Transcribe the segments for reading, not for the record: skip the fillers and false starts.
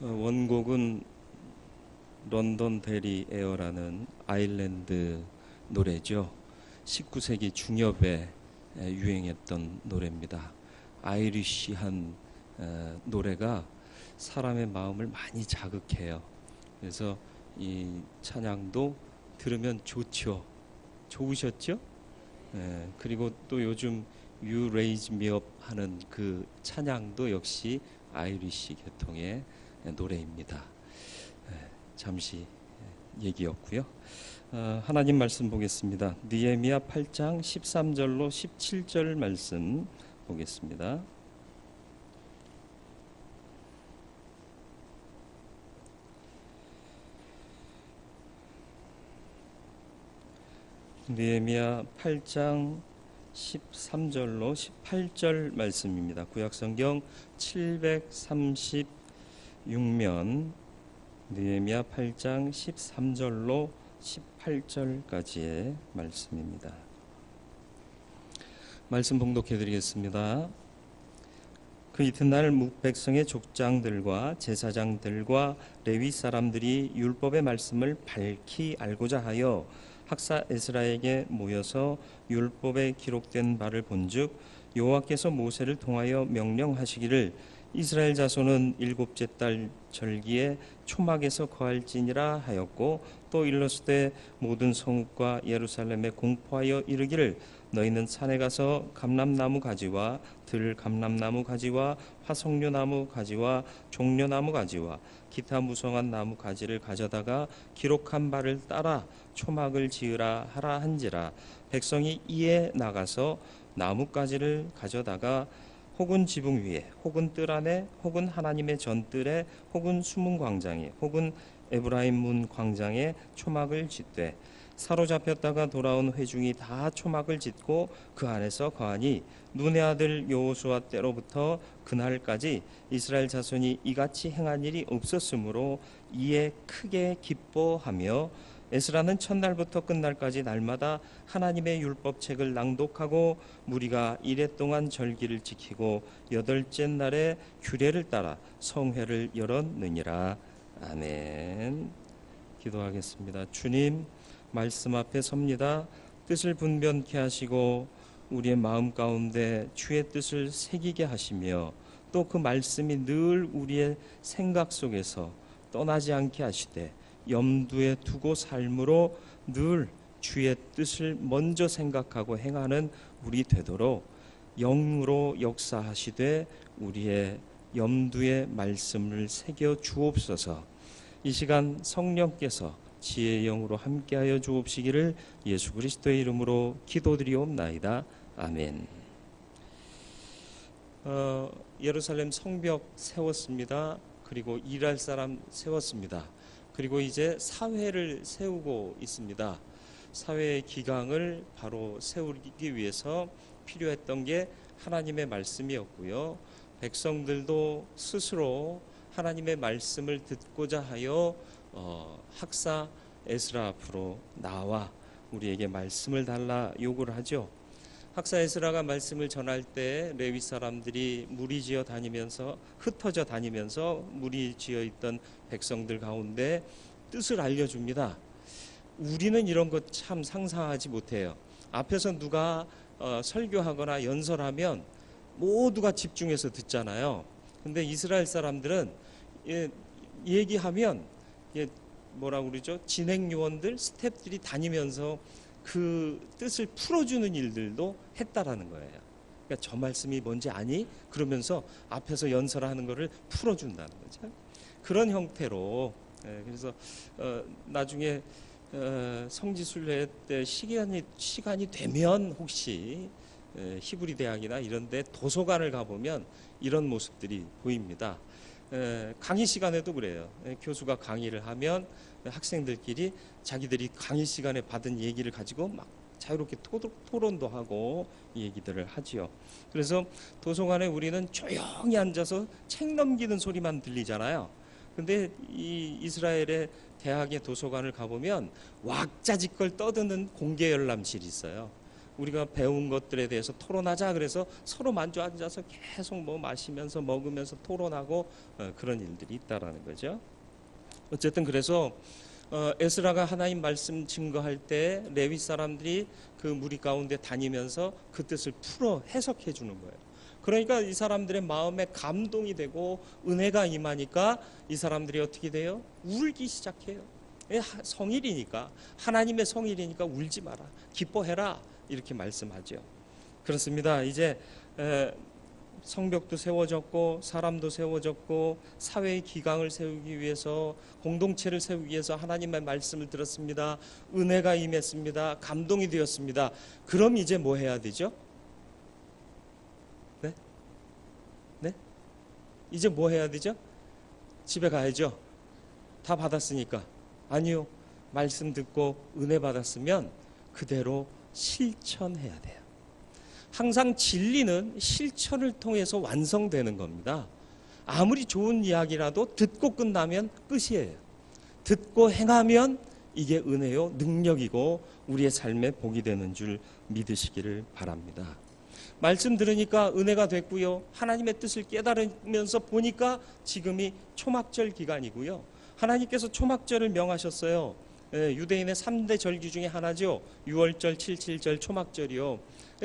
원곡은 런던 데리 에어라는 아일랜드 노래죠. 19세기 중엽에 유행했던 노래입니다. 아이리시한 노래가 사람의 마음을 많이 자극해요. 그래서 이 찬양도 들으면 좋죠. 좋으셨죠? 그리고 또 요즘 You Raise Me Up 하는 그 찬양도 역시 아이리시 계통의 노래입니다. 잠시 얘기였고요. 하나님 말씀 보겠습니다. 느헤미야 8장 13절로 17절 말씀 보겠습니다. 느헤미야 8장 13절로 18절 말씀입니다. 구약성경 736면 느헤미야 8장 13절로 18절까지의 말씀입니다. 말씀 봉독해 드리겠습니다. 그 이튿날 백성의 족장들과 제사장들과 레위 사람들이 율법의 말씀을 밝히 알고자 하여 학사 에스라에게 모여서 율법에 기록된 바를 본즉 여호와께서 모세를 통하여 명령하시기를 이스라엘 자손은 일곱째 달 절기에 초막에서 거할지니라 하였고 또 일렀으되 모든 성읍과 예루살렘에 공포하여 이르기를 너희는 산에 가서 감람나무 가지와 들감람나무 가지와 화석류나무 가지와 종려나무 가지와 기타 무성한 나무 가지를 가져다가 기록한 바를 따라 초막을 지으라 하라 한지라. 백성이 이에 나가서 나뭇가지를 가져다가 혹은 지붕 위에 혹은 뜰 안에 혹은 하나님의 전뜰에 혹은 수문 광장에 혹은 에브라임 문 광장에 초막을 짓되 사로잡혔다가 돌아온 회중이 다 초막을 짓고 그 안에서 거하니 눈의 아들 여호수아 때로부터 그날까지 이스라엘 자손이 이같이 행한 일이 없었으므로 이에 크게 기뻐하며 에스라는 첫날부터 끝날까지 날마다 하나님의 율법책을 낭독하고 무리가 이레 동안 절기를 지키고 여덟째 날에 규례를 따라 성회를 열었느니라. 아멘. 기도하겠습니다. 주님, 말씀 앞에 섭니다. 뜻을 분변케 하시고 우리의 마음 가운데 주의 뜻을 새기게 하시며 또 그 말씀이 늘 우리의 생각 속에서 떠나지 않게 하시되 염두에 두고 삶으로 늘 주의 뜻을 먼저 생각하고 행하는 우리 되도록 영으로 역사하시되 우리의 염두에 말씀을 새겨 주옵소서. 이 시간 성령께서 지혜의 영으로 함께하여 주옵시기를 예수 그리스도의 이름으로 기도드리옵나이다. 아멘. 예루살렘 성벽 세웠습니다. 그리고 일할 사람 세웠습니다. 그리고 이제 사회를 세우고 있습니다. 사회의 기강을 바로 세우기 위해서 필요했던 게 하나님의 말씀이었고요. 백성들도 스스로 하나님의 말씀을 듣고자 하여 학사 에스라 앞으로 나와 우리에게 말씀을 달라 요구를 하죠. 학사 에스라가 말씀을 전할 때 레위 사람들이 무리지어 다니면서 흩어져 다니면서 무리지어 있던 백성들 가운데 뜻을 알려줍니다. 우리는 이런 것 참 상상하지 못해요. 앞에서 누가 설교하거나 연설하면 모두가 집중해서 듣잖아요. 근데 이스라엘 사람들은 얘기하면 뭐라고 그러죠? 진행 요원들, 스태프들이 다니면서 그 뜻을 풀어주는 일들도 했다라는 거예요. 그러니까 저 말씀이 뭔지 아니? 그러면서 앞에서 연설하는 거를 풀어준다는 거죠. 그런 형태로 그래서 나중에 성지순례 때 시간이 되면 혹시 히브리 대학이나 이런 데 도서관을 가보면 이런 모습들이 보입니다. 강의 시간에도 그래요. 교수가 강의를 하면 학생들끼리 자기들이 강의 시간에 받은 얘기를 가지고 막 자유롭게 토론도 하고 얘기들을 하지요. 그래서 도서관에 우리는 조용히 앉아서 책 넘기는 소리만 들리잖아요. 근데 이 이스라엘의 대학의 도서관을 가보면 왁자지껄 떠드는 공개 열람실이 있어요. 우리가 배운 것들에 대해서 토론하자 그래서 서로 마주 앉아서 계속 뭐 마시면서 먹으면서 토론하고 그런 일들이 있다라는 거죠. 어쨌든 그래서 에스라가 하나님 말씀 증거할 때 레위 사람들이 그 무리 가운데 다니면서 그 뜻을 풀어 해석해 주는 거예요. 그러니까 이 사람들의 마음에 감동이 되고 은혜가 임하니까 이 사람들이 어떻게 돼요? 울기 시작해요. 성일이니까, 하나님의 성일이니까 울지 마라, 기뻐해라, 이렇게 말씀하죠. 그렇습니다. 이제 성벽도 세워졌고 사람도 세워졌고 사회의 기강을 세우기 위해서, 공동체를 세우기 위해서 하나님의 말씀을 들었습니다. 은혜가 임했습니다. 감동이 되었습니다. 그럼 이제 뭐 해야 되죠? 네? 네? 이제 뭐 해야 되죠? 집에 가야죠. 다 받았으니까. 아니요. 말씀 듣고 은혜 받았으면 그대로 실천해야 돼요. 항상 진리는 실천을 통해서 완성되는 겁니다. 아무리 좋은 이야기라도 듣고 끝나면 끝이에요. 듣고 행하면 이게 은혜요, 능력이고 우리의 삶에 복이 되는 줄 믿으시기를 바랍니다. 말씀 들으니까 은혜가 됐고요. 하나님의 뜻을 깨달으면서 보니까 지금이 초막절 기간이고요. 하나님께서 초막절을 명하셨어요. 유대인의 3대 절기 중에 하나죠. 6월절, 7.7절, 초막절이요.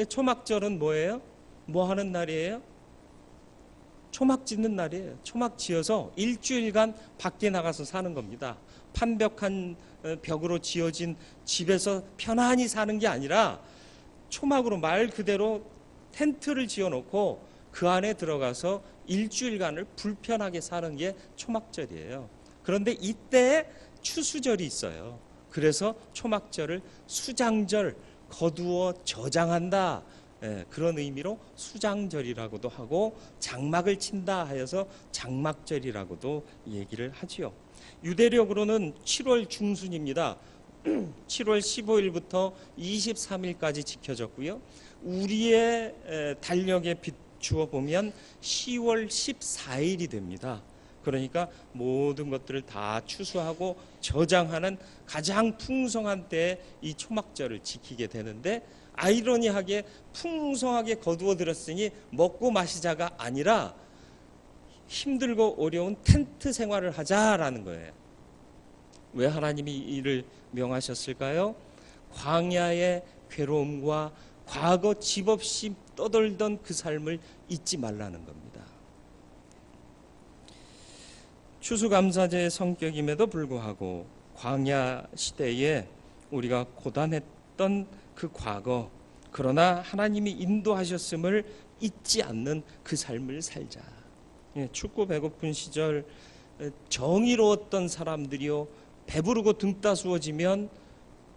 초막절은 뭐예요? 뭐 하는 날이에요? 초막 짓는 날이에요. 초막 지어서 일주일간 밖에 나가서 사는 겁니다. 판벽한 벽으로 지어진 집에서 편안히 사는 게 아니라 초막으로, 말 그대로 텐트를 지어놓고 그 안에 들어가서 일주일간을 불편하게 사는 게 초막절이에요. 그런데 이때 추수절이 있어요. 그래서 초막절을 수장절, 거두어 저장한다, 그런 의미로 수장절이라고도 하고 장막을 친다 하여서 장막절이라고도 얘기를 하지요. 유대력으로는 7월 중순입니다. 7월 15일부터 23일까지 지켜졌고요. 우리의 달력에 비추어 보면 10월 14일이 됩니다. 그러니까 모든 것들을 다 추수하고 저장하는 가장 풍성한 때에 이 초막절을 지키게 되는데, 아이러니하게 풍성하게 거두어 들었으니 먹고 마시자가 아니라 힘들고 어려운 텐트 생활을 하자라는 거예요. 왜 하나님이 이를 명하셨을까요? 광야의 괴로움과 과거 집 없이 떠돌던 그 삶을 잊지 말라는 겁니다. 추수감사제의 성격임에도 불구하고 광야 시대에 우리가 고단했던 그 과거, 그러나 하나님이 인도하셨음을 잊지 않는 그 삶을 살자. 춥고 배고픈 시절 정의로웠던 사람들이요, 배부르고 등 따스워지면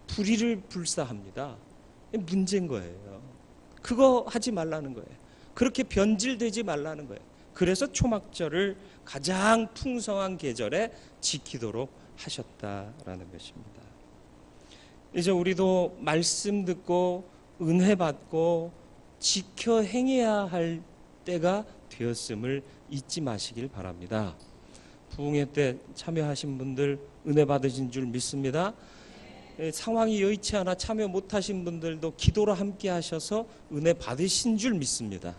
불의를 불사합니다. 문제인 거예요. 그거 하지 말라는 거예요. 그렇게 변질되지 말라는 거예요. 그래서 초막절을 가장 풍성한 계절에 지키도록 하셨다라는 것입니다. 이제 우리도 말씀 듣고 은혜 받고 지켜 행해야 할 때가 되었음을 잊지 마시길 바랍니다. 부흥회 때 참여하신 분들 은혜 받으신 줄 믿습니다. 상황이 여의치 않아 참여 못하신 분들도 기도로 함께 하셔서 은혜 받으신 줄 믿습니다.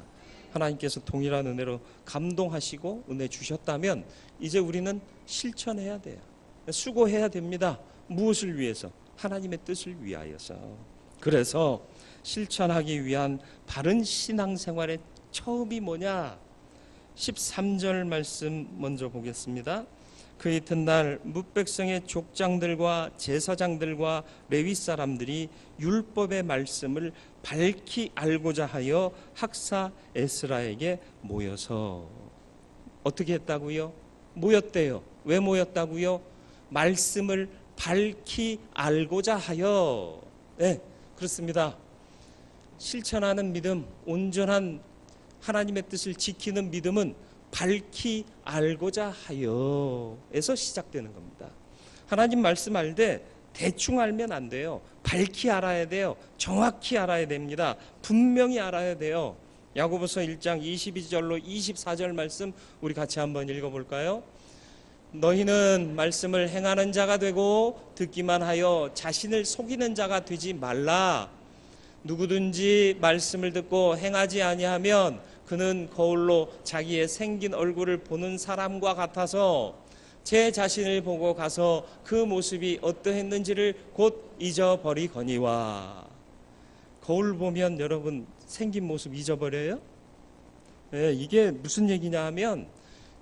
하나님께서 동일한 은혜로 감동하시고 은혜 주셨다면 이제 우리는 실천해야 돼요. 수고해야 됩니다. 무엇을 위해서? 하나님의 뜻을 위하여서. 그래서 실천하기 위한 바른 신앙생활의 처음이 뭐냐? 13절 말씀 먼저 보겠습니다. 그 이튿날 뭇백성의 족장들과 제사장들과 레위 사람들이 율법의 말씀을 밝히 알고자 하여 학사 에스라에게 모여서, 어떻게 했다고요? 모였대요. 왜 모였다고요? 말씀을 밝히 알고자 하여. 네, 그렇습니다. 실천하는 믿음, 온전한 하나님의 뜻을 지키는 믿음은 밝히 알고자 하여에서 시작되는 겁니다. 하나님 말씀 알 때 대충 알면 안 돼요. 밝히 알아야 돼요. 정확히 알아야 됩니다. 분명히 알아야 돼요. 야고보서 1장 22절로 24절 말씀 우리 같이 한번 읽어볼까요? 너희는 말씀을 행하는 자가 되고 듣기만 하여 자신을 속이는 자가 되지 말라. 누구든지 말씀을 듣고 행하지 아니하면 그는 거울로 자기의 생긴 얼굴을 보는 사람과 같아서 제 자신을 보고 가서 그 모습이 어떠했는지를 곧 잊어버리거니와. 거울 보면 여러분 생긴 모습 잊어버려요? 네, 이게 무슨 얘기냐 하면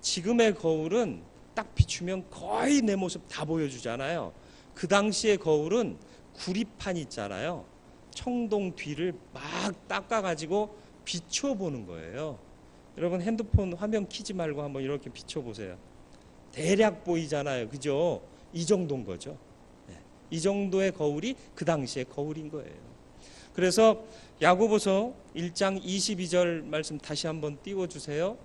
지금의 거울은 딱 비추면 거의 내 모습 다 보여주잖아요. 그 당시의 거울은 구리판 있잖아요. 청동 뒤를 막 닦아가지고 비춰보는 거예요. 여러분 핸드폰 화면 켜지 말고 한번 이렇게 비춰보세요. 대략 보이잖아요. 그죠? 이 정도인 거죠. 네. 이 정도의 거울이 그 당시의 거울인 거예요. 그래서 야고보서 1장 22절 말씀 다시 한번 띄워주세요.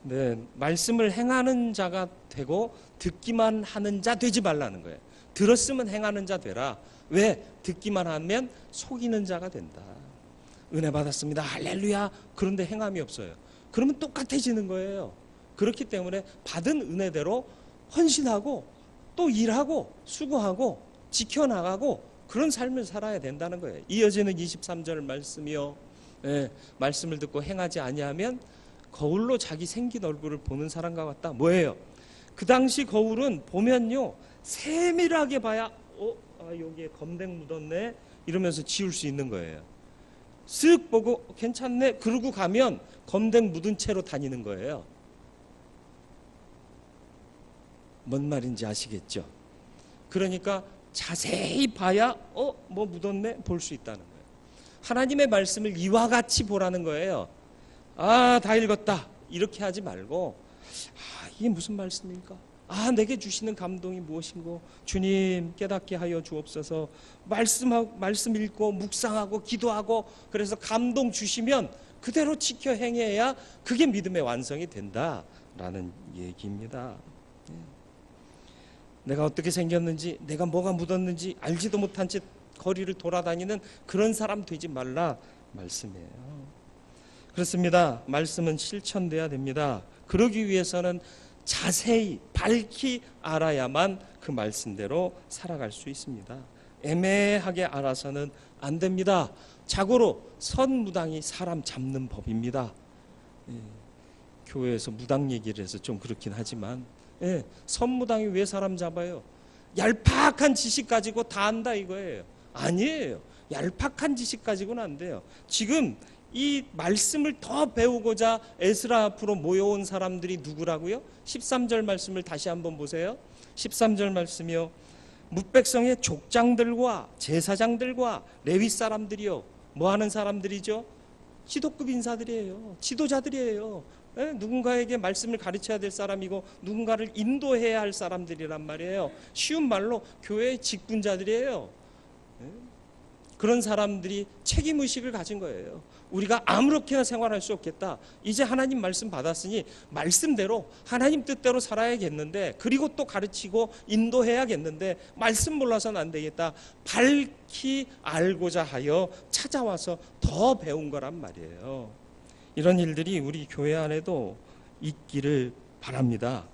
네, 말씀을 행하는 자가 되고 듣기만 하는 자 되지 말라는 거예요. 들었으면 행하는 자 되라. 왜? 듣기만 하면 속이는 자가 된다. 은혜 받았습니다. 할렐루야. 그런데 행함이 없어요. 그러면 똑같아지는 거예요. 그렇기 때문에 받은 은혜대로 헌신하고 또 일하고 수고하고 지켜나가고 그런 삶을 살아야 된다는 거예요. 이어지는 23절 말씀이요. 네, 말씀을 듣고 행하지 아니하면 거울로 자기 생긴 얼굴을 보는 사람과 같다. 뭐예요? 그 당시 거울은 보면요 세밀하게 봐야 여기에 검댕 묻었네 이러면서 지울 수 있는 거예요. 쓱 보고 괜찮네 그러고 가면 검댕 묻은 채로 다니는 거예요. 뭔 말인지 아시겠죠? 그러니까 자세히 봐야 뭐 묻었네 볼 수 있다는 거예요. 하나님의 말씀을 이와 같이 보라는 거예요. 다 읽었다 이렇게 하지 말고 이게 무슨 말씀입니까? 내게 주시는 감동이 무엇인고 주님 깨닫게 하여 주옵소서. 말씀 읽고 묵상하고 기도하고 그래서 감동 주시면 그대로 지켜 행해야 그게 믿음의 완성이 된다라는 얘기입니다. 내가 어떻게 생겼는지 내가 뭐가 묻었는지 알지도 못한 채 거리를 돌아다니는 그런 사람 되지 말라 말씀이에요. 그렇습니다. 말씀은 실천돼야 됩니다. 그러기 위해서는 자세히 밝히 알아야만 그 말씀대로 살아갈 수 있습니다. 애매하게 알아서는 안 됩니다. 자고로 선무당이 사람 잡는 법입니다. 교회에서 무당 얘기를 해서 좀 그렇긴 하지만 선무당이 왜 사람 잡아요? 얄팍한 지식 가지고 다 안다 이거예요. 아니에요. 얄팍한 지식 가지고는 안 돼요. 지금 이 말씀을 더 배우고자 에스라 앞으로 모여온 사람들이 누구라고요? 13절 말씀을 다시 한번 보세요. 13절 말씀이요. 뭇백성의 족장들과 제사장들과 레위 사람들이요. 뭐 하는 사람들이죠? 지도급 인사들이에요. 지도자들이에요. 누군가에게 말씀을 가르쳐야 될 사람이고 누군가를 인도해야 할 사람들이란 말이에요. 쉬운 말로 교회의 직분자들이에요. 그런 사람들이 책임의식을 가진 거예요. 우리가 아무렇게나 생활할 수 없겠다. 이제 하나님 말씀 받았으니 말씀대로 하나님 뜻대로 살아야겠는데 그리고 또 가르치고 인도해야겠는데 말씀 몰라서는 안 되겠다. 밝히 알고자 하여 찾아와서 더 배운 거란 말이에요. 이런 일들이 우리 교회 안에도 있기를 바랍니다.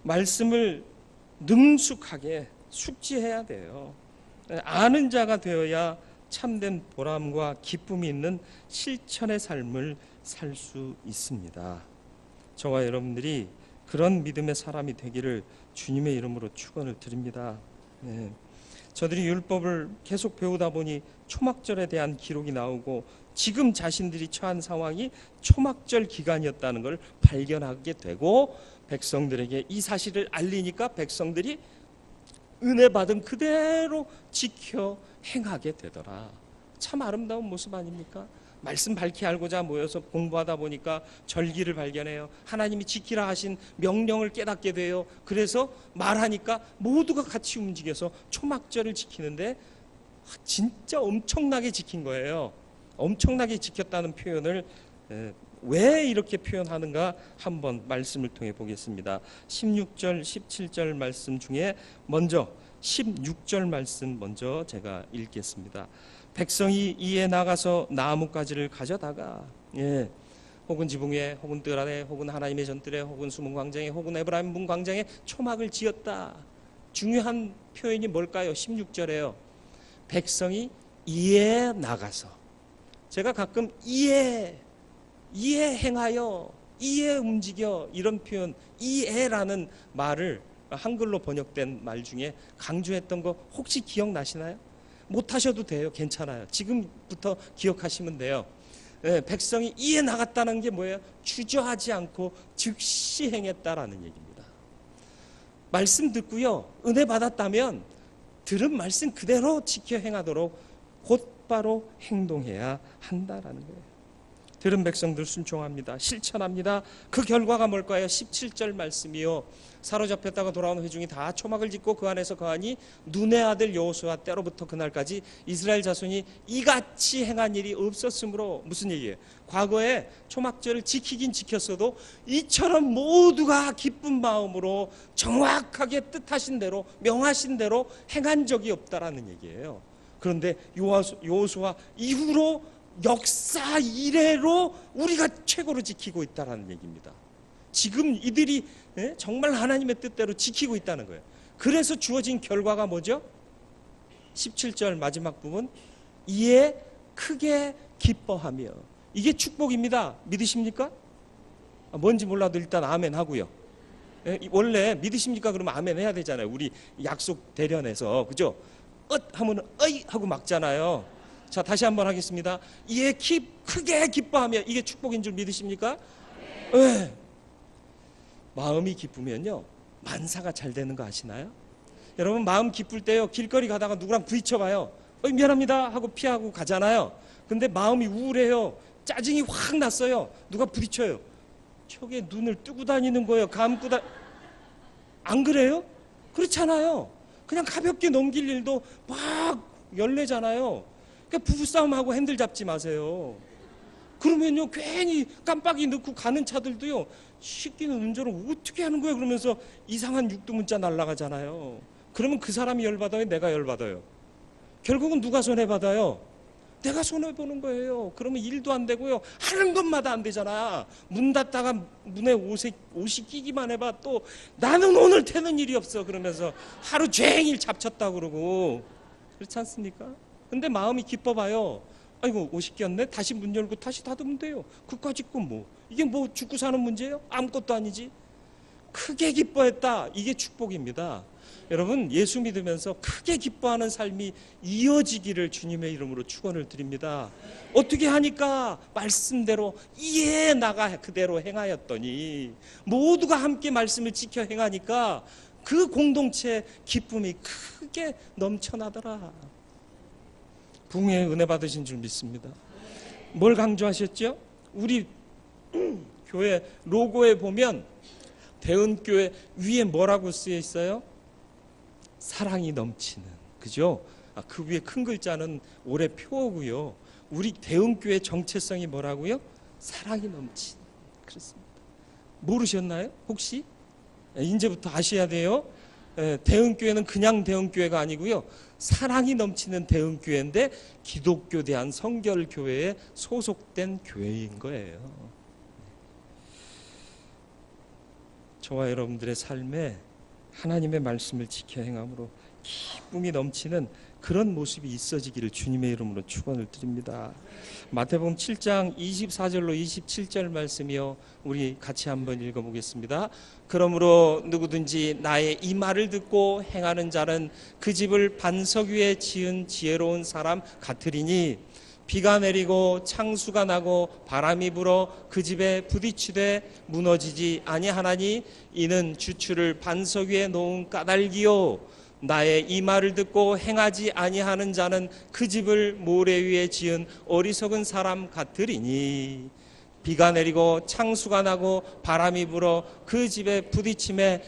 말씀을 능숙하게 숙지해야 돼요. 아는 자가 되어야 참된 보람과 기쁨이 있는 실천의 삶을 살 수 있습니다. 저와 여러분들이 그런 믿음의 사람이 되기를 주님의 이름으로 축원을 드립니다. 저들이 율법을 계속 배우다 보니 초막절에 대한 기록이 나오고 지금 자신들이 처한 상황이 초막절 기간이었다는 걸 발견하게 되고 백성들에게 이 사실을 알리니까 백성들이 은혜 받은 그대로 지켜 행하게 되더라. 참 아름다운 모습 아닙니까? 말씀 밝히 알고자 모여서 공부하다 보니까 절기를 발견해요. 하나님이 지키라 하신 명령을 깨닫게 돼요. 그래서 말하니까 모두가 같이 움직여서 초막절을 지키는데 진짜 엄청나게 지킨 거예요. 엄청나게 지켰다는 표현을 왜 이렇게 표현하는가 한번 말씀을 통해 보겠습니다. 16절 17절 말씀 중에 먼저 16절 말씀 먼저 제가 읽겠습니다. 백성이 이에 나가서 나뭇가지를 가져다가 혹은 지붕에 혹은 뜰 아래 혹은 하나님의 전뜰에 혹은 수문 광장에 혹은 에브라임 문 광장에 초막을 지었다. 중요한 표현이 뭘까요? 16절에요. 백성이 이에 나가서, 제가 가끔 이에 행하여, 이에 움직여, 이런 표현, 이에라는 말을 한글로 번역된 말 중에 강조했던 거 혹시 기억나시나요? 못하셔도 돼요. 괜찮아요. 지금부터 기억하시면 돼요. 백성이 이에 나갔다는 게 뭐예요? 주저하지 않고 즉시 행했다라는 얘기입니다. 말씀 듣고요, 은혜 받았다면 들은 말씀 그대로 지켜 행하도록 곧바로 행동해야 한다라는 거예요. 들은 백성들 순종합니다. 실천합니다. 그 결과가 뭘까요? 17절 말씀이요. 사로잡혔다가 돌아온 회중이 다 초막을 짓고 그 안에서 거하니 눈의 아들 여호수아 때로부터 그날까지 이스라엘 자손이 이같이 행한 일이 없었으므로. 무슨 얘기예요? 과거에 초막절을 지키긴 지켰어도 이처럼 모두가 기쁜 마음으로 정확하게 뜻하신 대로, 명하신 대로 행한 적이 없다라는 얘기예요. 그런데 여호수아 이후로 역사 이래로 우리가 최고로 지키고 있다는 얘기입니다. 지금 이들이 정말 하나님의 뜻대로 지키고 있다는 거예요. 그래서 주어진 결과가 뭐죠? 17절 마지막 부분, 이에 크게 기뻐하며. 이게 축복입니다. 믿으십니까? 뭔지 몰라도 일단 아멘 하고요. 원래 믿으십니까? 그러면 아멘 해야 되잖아요. 우리 약속 대련에서, 그죠? 하면 어이 하고 막잖아요. 자, 다시 한번 하겠습니다. 이에 크게 기뻐하며. 이게 축복인 줄 믿으십니까? 네. 마음이 기쁘면요, 만사가 잘 되는 거 아시나요? 여러분, 마음 기쁠 때요, 길거리 가다가 누구랑 부딪혀봐요. 미안합니다 하고 피하고 가잖아요. 근데 마음이 우울해요, 짜증이 확 났어요, 누가 부딪혀요, 척에 눈을 뜨고 다니는 거예요. 안 그래요? 그렇잖아요. 그냥 가볍게 넘길 일도 막 열내잖아요. 그러니까 부부싸움하고 핸들 잡지 마세요. 그러면요, 괜히 깜빡이 넣고 가는 차들도요, 시끼는 운전을 어떻게 하는 거예요? 그러면서 이상한 육두문자 날아가잖아요. 그러면 그 사람이 열받아요? 내가 열받아요? 결국은 누가 손해받아요? 내가 손해보는 거예요. 그러면 일도 안 되고요, 하는 것마다 안 되잖아. 문 닫다가 문에 옷이 끼기만 해봐 또 나는 오늘 되는 일이 없어 그러면서 하루 종일 잡쳤다 그러고. 그렇지 않습니까? 근데 마음이 기뻐봐요. 아이고, 옷이 꼈네, 다시 문 열고 다시 닫으면 돼요. 그까짓 건 뭐, 이게 뭐 죽고 사는 문제예요? 아무것도 아니지. 크게 기뻐했다, 이게 축복입니다. 여러분, 예수 믿으면서 크게 기뻐하는 삶이 이어지기를 주님의 이름으로 축원을 드립니다. 어떻게 하니까? 말씀대로 이에 나가 그대로 행하였더니, 모두가 함께 말씀을 지켜 행하니까 그 공동체의 기쁨이 크게 넘쳐나더라. 부흥의 은혜 받으신 줄 믿습니다. 뭘 강조하셨죠? 우리 교회 로고에 보면 대은교회 위에 뭐라고 쓰여 있어요? 사랑이 넘치는, 그죠? 그 위에 큰 글자는 올해 표어고요. 우리 대은교회 정체성이 뭐라고요? 사랑이 넘치는. 그렇습니다. 모르셨나요? 혹시? 이제부터 아셔야 돼요. 대은교회는 그냥 대은교회가 아니고요, 사랑이 넘치는 대은교회인데 기독교 대한 성결교회에 소속된 교회인 거예요. 저와 여러분들의 삶에 하나님의 말씀을 지켜 행함으로 기쁨이 넘치는 그런 모습이 있어지기를 주님의 이름으로 축원을 드립니다. 마태복음 7장 24절로 27절 말씀이요, 우리 같이 한번 읽어보겠습니다. 그러므로 누구든지 나의 이 말을 듣고 행하는 자는 그 집을 반석 위에 지은 지혜로운 사람 같으리니 비가 내리고 창수가 나고 바람이 불어 그 집에 부딪히되 무너지지 아니하나니 이는 주추를 반석 위에 놓은 까닭이요 나의 이 말을 듣고 행하지 아니하는 자는 그 집을 모래 위에 지은 어리석은 사람 같으리니 비가 내리고 창수가 나고 바람이 불어 그 집에 부딪힘에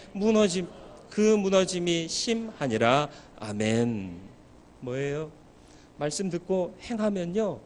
그 무너짐이 심하니라. 아멘. 뭐예요? 말씀 듣고 행하면요,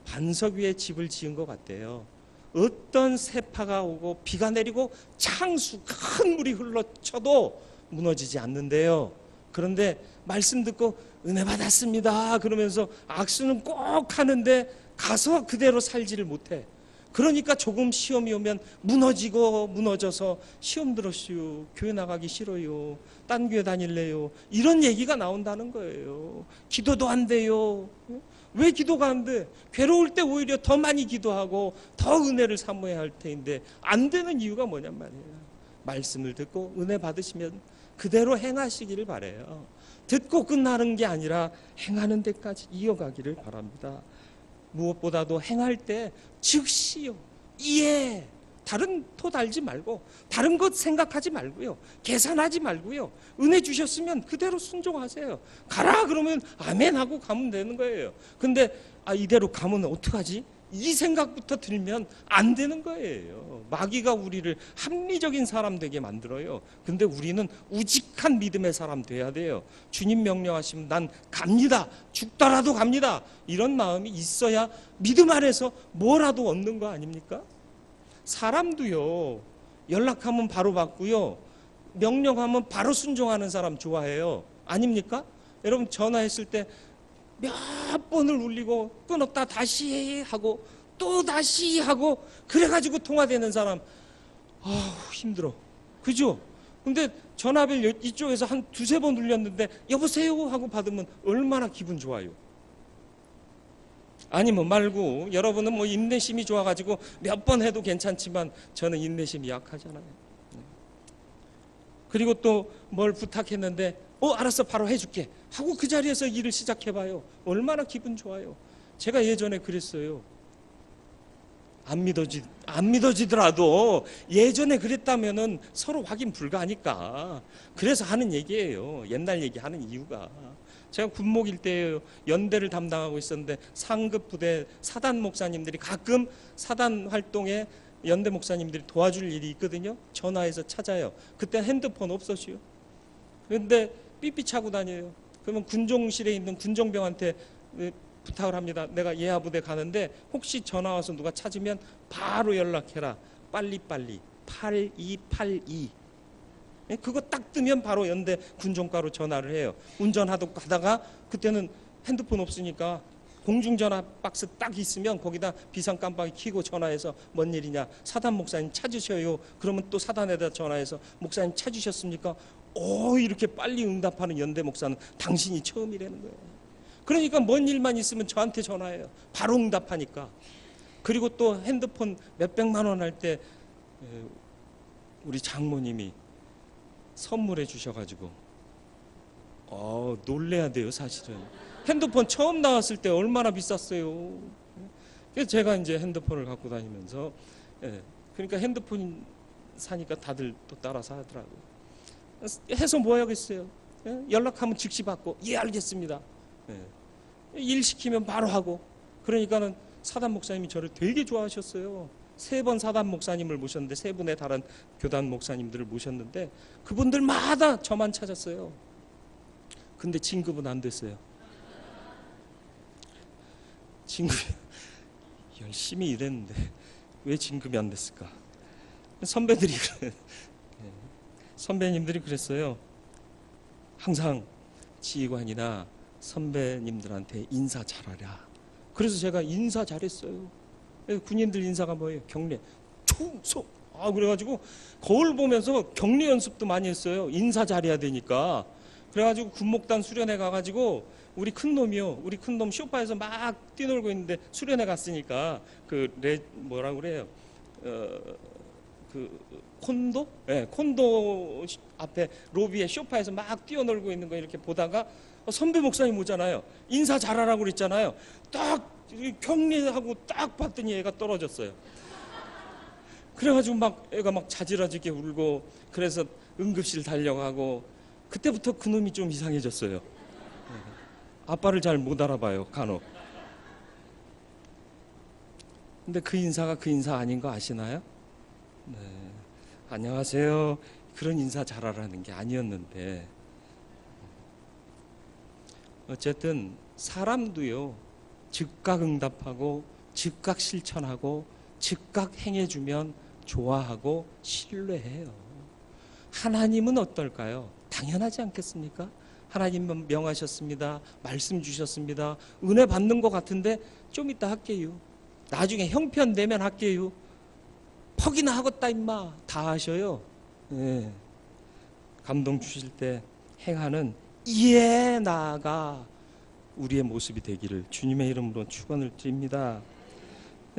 반석 위에 집을 지은 것 같대요. 어떤 세파가 오고 비가 내리고 창수 큰 물이 흘러쳐도 무너지지 않는데요. 그런데 말씀 듣고 은혜 받았습니다 그러면서 악수는 꼭 하는데 가서 그대로 살지를 못해. 그러니까 조금 시험이 오면 무너져서 시험 들었슈, 교회 나가기 싫어요, 딴 교회 다닐래요, 이런 얘기가 나온다는 거예요. 기도도 안 돼요. 왜 기도가 안 돼? 괴로울 때 오히려 더 많이 기도하고 더 은혜를 사모해야 할 텐데 안 되는 이유가 뭐냔 말이에요. 말씀을 듣고 은혜 받으시면 그대로 행하시기를 바라요. 듣고 끝나는 게 아니라 행하는 데까지 이어가기를 바랍니다. 무엇보다도 행할 때 즉시요, 이해, 다른 토 달지 말고 다른 것 생각하지 말고요, 계산하지 말고요, 은혜 주셨으면 그대로 순종하세요. 가라 그러면 아멘 하고 가면 되는 거예요. 근데 이대로 가면 어떡하지? 이 생각부터 들면 안 되는 거예요. 마귀가 우리를 합리적인 사람 되게 만들어요. 근데 우리는 우직한 믿음의 사람 돼야 돼요. 주님 명령하시면 난 갑니다, 죽더라도 갑니다, 이런 마음이 있어야 믿음 안에서 뭐라도 얻는 거 아닙니까? 사람도요, 연락하면 바로 받고요, 명령하면 바로 순종하는 사람 좋아해요. 아닙니까? 여러분 전화했을 때 몇 번을 울리고 끊었다 다시 하고 또 다시 하고 그래가지고 통화되는 사람, 힘들어, 그죠? 근데 전화벨 이쪽에서 한 두세 번 울렸는데 여보세요 하고 받으면 얼마나 기분 좋아요. 아니면 말고 여러분은 뭐 인내심이 좋아가지고 몇 번 해도 괜찮지만 저는 인내심이 약하잖아요. 그리고 또 뭘 부탁했는데 알았어 바로 해줄게 하고 그 자리에서 일을 시작해봐요. 얼마나 기분 좋아요. 제가 예전에 그랬어요. 안 믿어지더라도 예전에 그랬다면은 서로 확인 불가하니까 그래서 하는 얘기예요. 옛날 얘기하는 이유가, 제가 군목일 때 연대를 담당하고 있었는데 상급 부대 사단 목사님들이 가끔 사단 활동에 연대 목사님들이 도와줄 일이 있거든요. 전화해서 찾아요. 그때 핸드폰 없었어요. 그런데 삐삐 차고 다녀요. 그러면 군종실에 있는 군종병한테 부탁을 합니다. 내가 예하 부대 가는데 혹시 전화 와서 누가 찾으면 바로 연락해라. 빨리빨리 8282. 그거 딱 뜨면 바로 연대 군종과로 전화를 해요. 운전하다가 그때는 핸드폰 없으니까 공중전화 박스 딱 있으면 거기다 비상 깜빡이 켜고 전화해서 뭔 일이냐, 사단 목사님 찾으셔요. 그러면 또 사단에다 전화해서 목사님 찾으셨습니까? 이렇게 빨리 응답하는 연대 목사는 당신이 처음이라는 거예요. 그러니까 뭔 일만 있으면 저한테 전화해요. 바로 응답하니까. 그리고 또 핸드폰 몇백만 원 할 때 우리 장모님이 선물해 주셔가지고 놀래야 돼요. 사실은 핸드폰 처음 나왔을 때 얼마나 비쌌어요. 그래서 제가 이제 핸드폰을 갖고 다니면서 그러니까 핸드폰 사니까 다들 또 따라서 하더라고요. 해서 뭐 하겠어요? 연락하면 즉시 받고 알겠습니다. 일 시키면 바로 하고. 그러니까는 사단 목사님이 저를 되게 좋아하셨어요. 3번 사단 목사님을 모셨는데 3분의 다른 교단 목사님들을 모셨는데 그분들마다 저만 찾았어요. 근데 진급은 안 됐어요. 진급이 열심히 일했는데 왜 진급이 안 됐을까? 선배님들이 그랬어요. 항상 지휘관이나 선배님들한테 인사 잘하라. 그래서 제가 인사 잘했어요. 군인들 인사가 뭐예요? 경례, 충성. 그래가지고 거울 보면서 경례 연습도 많이 했어요. 인사 잘해야 되니까. 그래가지고 군목단 수련회 가가지고 우리 큰 놈 쇼파에서 막 뛰놀고 있는데 수련회 갔으니까 뭐라고 그래요? 콘도? 콘도 앞에 로비에 쇼파에서 막 뛰어놀고 있는 거 이렇게 보다가 선배 목사님 오잖아요. 인사 잘하라고 그랬잖아요. 딱 경례하고 딱 봤더니 애가 떨어졌어요. 그래가지고 애가 막 자지러지게 울고, 그래서 응급실 달려가고, 그때부터 그놈이 좀 이상해졌어요. 아빠를 잘 못 알아봐요, 간혹. 근데 그 인사가 그 인사 아닌 거 아시나요? 네. 안녕하세요. 그런 인사 잘하라는 게 아니었는데, 어쨌든 사람도요, 즉각 응답하고 즉각 실천하고 즉각 행해주면 좋아하고 신뢰해요. 하나님은 어떨까요? 당연하지 않겠습니까? 하나님은 명하셨습니다. 말씀 주셨습니다. 은혜 받는 것 같은데 좀 이따 할게요. 나중에 형편 내면 할게요. 퍽이나 하겠다 임마. 다 하셔요. 예. 감동 주실 때 행하는 이에 나아가 우리의 모습이 되기를 주님의 이름으로 축원을 드립니다.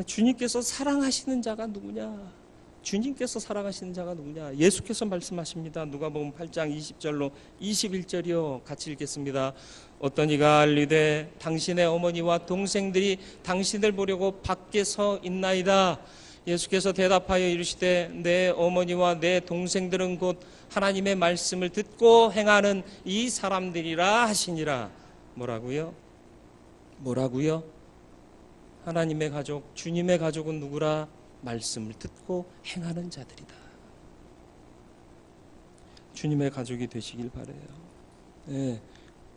주님께서 사랑하시는 자가 누구냐? 주님께서 사랑하시는 자가 누구냐? 예수께서 말씀하십니다. 누가복음 8장 20절로 21절이요. 같이 읽겠습니다. 어떤 이가 알리되 당신의 어머니와 동생들이 당신을 보려고 밖에 서 있나이다. 예수께서 대답하여 이르시되 내 어머니와 내 동생들은 곧 하나님의 말씀을 듣고 행하는 이 사람들이라 하시니라. 뭐라고요? 뭐라고요? 하나님의 가족, 주님의 가족은 누구라? 말씀을 듣고 행하는 자들이다. 주님의 가족이 되시길 바라요. 예.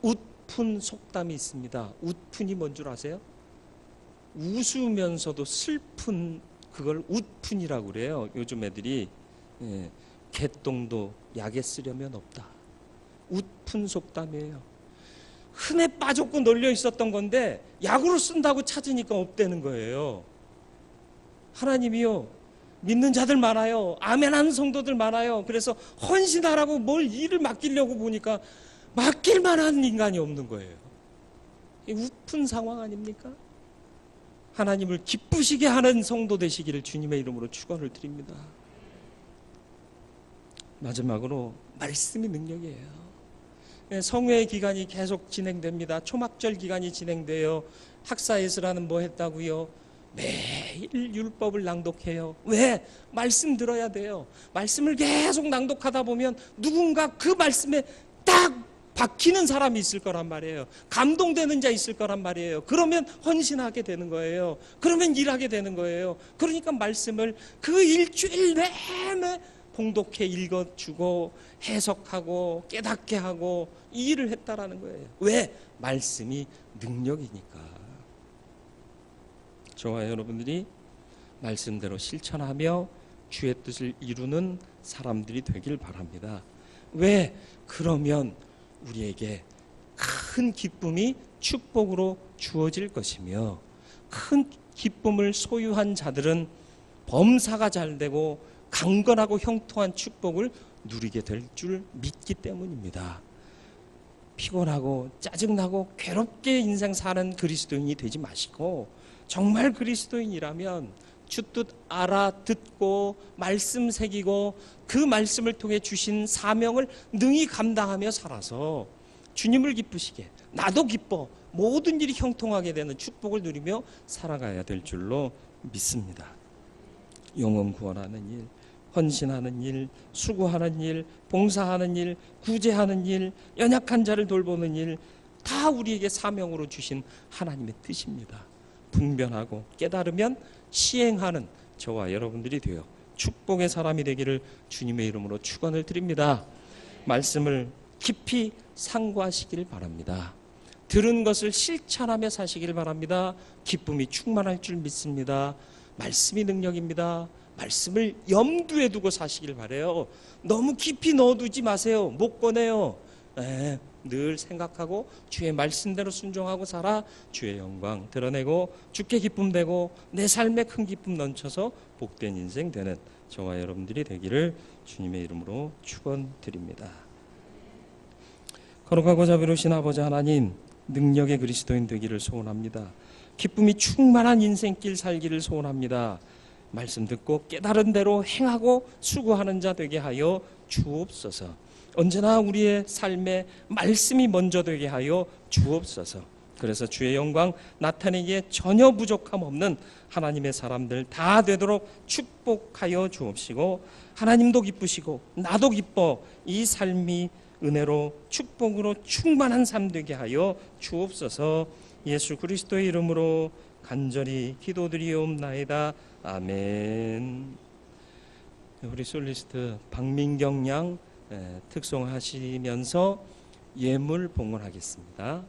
웃픈 속담이 있습니다. 웃픈이 뭔 줄 아세요? 웃으면서도 슬픈 그걸 웃픈이라고 그래요. 요즘 애들이. 예. 개똥도 약에 쓰려면 없다. 웃픈 속담이에요. 흔해 빠졌고 널려 있었던 건데 약으로 쓴다고 찾으니까 없다는 거예요. 하나님이요, 믿는 자들 많아요. 아멘하는 성도들 많아요. 그래서 헌신하라고 뭘 일을 맡기려고 보니까 맡길 만한 인간이 없는 거예요. 웃픈 상황 아닙니까? 하나님을 기쁘시게 하는 성도 되시기를 주님의 이름으로 축원을 드립니다. 마지막으로 말씀이 능력이에요. 성회 기간이 계속 진행됩니다. 초막절 기간이 진행돼요. 학사예술하는 뭐 했다고요? 매일 율법을 낭독해요. 왜? 말씀 들어야 돼요. 말씀을 계속 낭독하다 보면 누군가 그 말씀에 딱 박히는 사람이 있을 거란 말이에요. 감동되는 자 있을 거란 말이에요. 그러면 헌신하게 되는 거예요. 그러면 일하게 되는 거예요. 그러니까 말씀을 그 일주일 내내 봉독해 읽어주고 해석하고 깨닫게 하고 이 일을 했다라는 거예요. 왜? 말씀이 능력이니까. 저와 여러분들이 말씀대로 실천하며 주의 뜻을 이루는 사람들이 되길 바랍니다. 왜? 그러면 우리에게 큰 기쁨이 축복으로 주어질 것이며 큰 기쁨을 소유한 자들은 범사가 잘 되고 강건하고 형통한 축복을 누리게 될 줄 믿기 때문입니다. 피곤하고 짜증나고 괴롭게 인생 사는 그리스도인이 되지 마시고 정말 그리스도인이라면 주뜻 알아듣고 말씀 새기고 그 말씀을 통해 주신 사명을 능히 감당하며 살아서 주님을 기쁘시게 나도 기뻐 모든 일이 형통하게 되는 축복을 누리며 살아가야 될 줄로 믿습니다. 영혼 구원하는 일, 헌신하는 일, 수고하는 일, 봉사하는 일, 구제하는 일, 연약한 자를 돌보는 일 다 우리에게 사명으로 주신 하나님의 뜻입니다. 분별하고 깨달으면 시행하는 저와 여러분들이 되어 축복의 사람이 되기를 주님의 이름으로 축원을 드립니다. 말씀을 깊이 상고하시길 바랍니다. 들은 것을 실천하며 사시길 바랍니다. 기쁨이 충만할 줄 믿습니다. 말씀이 능력입니다. 말씀을 염두에 두고 사시길 바라요. 너무 깊이 넣어두지 마세요. 못 꺼내요. 늘 생각하고 주의 말씀대로 순종하고 살아 주의 영광 드러내고 주께 기쁨 되고 내 삶에 큰 기쁨 넘쳐서 복된 인생 되는 저와 여러분들이 되기를 주님의 이름으로 축원드립니다. 거룩하고 자비로우신 아버지 하나님, 능력의 그리스도인 되기를 소원합니다. 기쁨이 충만한 인생길 살기를 소원합니다. 말씀 듣고 깨달은 대로 행하고 수고하는 자 되게 하여 주옵소서. 언제나 우리의 삶에 말씀이 먼저 되게 하여 주옵소서. 그래서 주의 영광 나타내기에 전혀 부족함 없는 하나님의 사람들 다 되도록 축복하여 주옵시고 하나님도 기쁘시고 나도 기뻐 이 삶이 은혜로 축복으로 충만한 삶 되게 하여 주옵소서. 예수 그리스도의 이름으로 간절히 기도드리옵나이다. 아멘. 우리 솔리스트 박민경 양 특송하시면서 예물 봉헌하겠습니다.